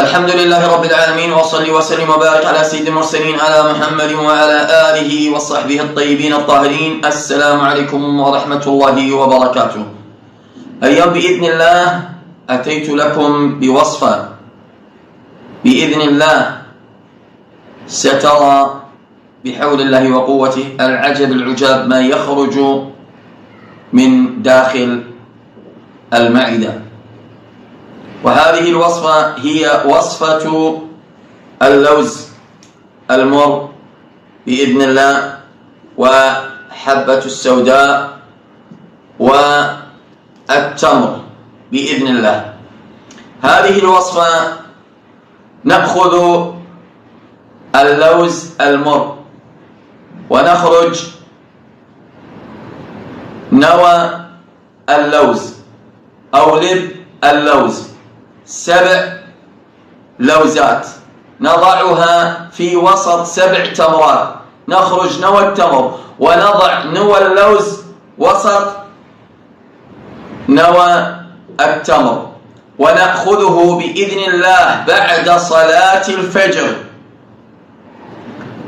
الحمد لله رب العالمين، وصلي وسلم وبارك على سيد المرسلين على محمد وعلى آله وصحبه الطيبين الطاهرين. السلام عليكم ورحمة الله وبركاته. اليوم بإذن الله أتيت لكم بوصفة بإذن الله سترى بحول الله وقوته العجب العجاب ما يخرج من داخل المعدة. وهذه الوصفة هي وصفة اللوز المر بإذن الله، وحبة السوداء، والتمر بإذن الله. هذه الوصفة نأخذ اللوز المر ونخرج نوى اللوز أو لب اللوز 7 لوزات نضعها في وسط 7 تمرات، نخرج نوى التمر ونضع نوى اللوز وسط نوى التمر، ونأخذه بإذن الله بعد صلاة الفجر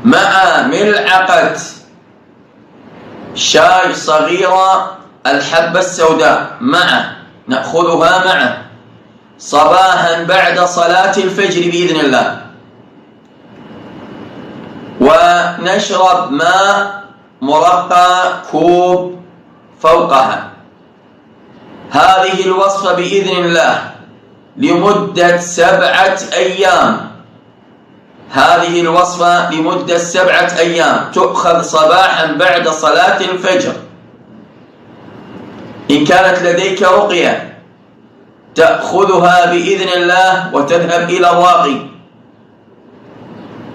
مع ملعقة شاي صغيرة الحبة السوداء نأخذها معه صباحا بعد صلاة الفجر بإذن الله، ونشرب ماء مرقى كوب فوقها. هذه الوصفة بإذن الله لمدة 7 أيام. هذه الوصفة لمدة 7 أيام تؤخذ صباحا بعد صلاة الفجر. إن كانت لديك رقية تأخذها بإذن الله وتذهب إلى الراقي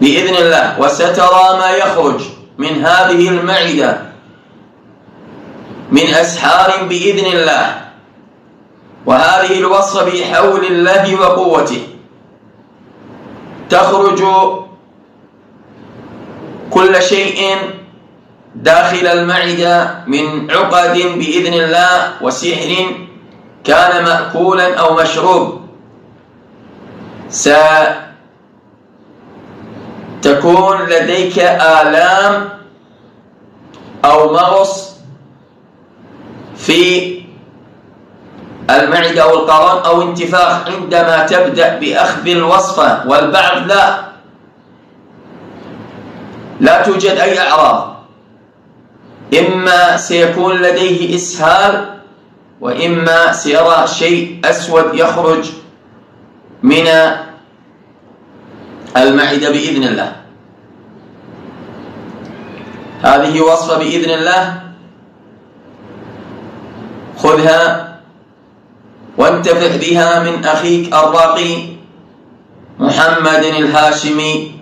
بإذن الله، وسترى ما يخرج من هذه المعدة من أسحار بإذن الله. وهذه الوصفة بحول الله وقوته تخرج كل شيء داخل المعدة من عقد بإذن الله وسحر كان مأكولا أو مشروب. ستكون لديك آلام أو مغص في المعدة أو القولون أو انتفاخ عندما تبدأ بأخذ الوصفة، والبعض لا توجد أي أعراض، إما سيكون لديه إسهال، وإما سيرى شيء أسود يخرج من المعدة بإذن الله. هذه وصفة بإذن الله، خذها وانتفع بها من أخيك الراقي محمد الهاشمي.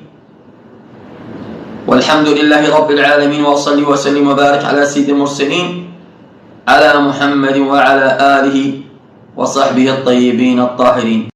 والحمد لله رب العالمين، وصلي وسلم وبارك على سيد المرسلين على محمد وعلى آله وصحبه الطيبين الطاهرين.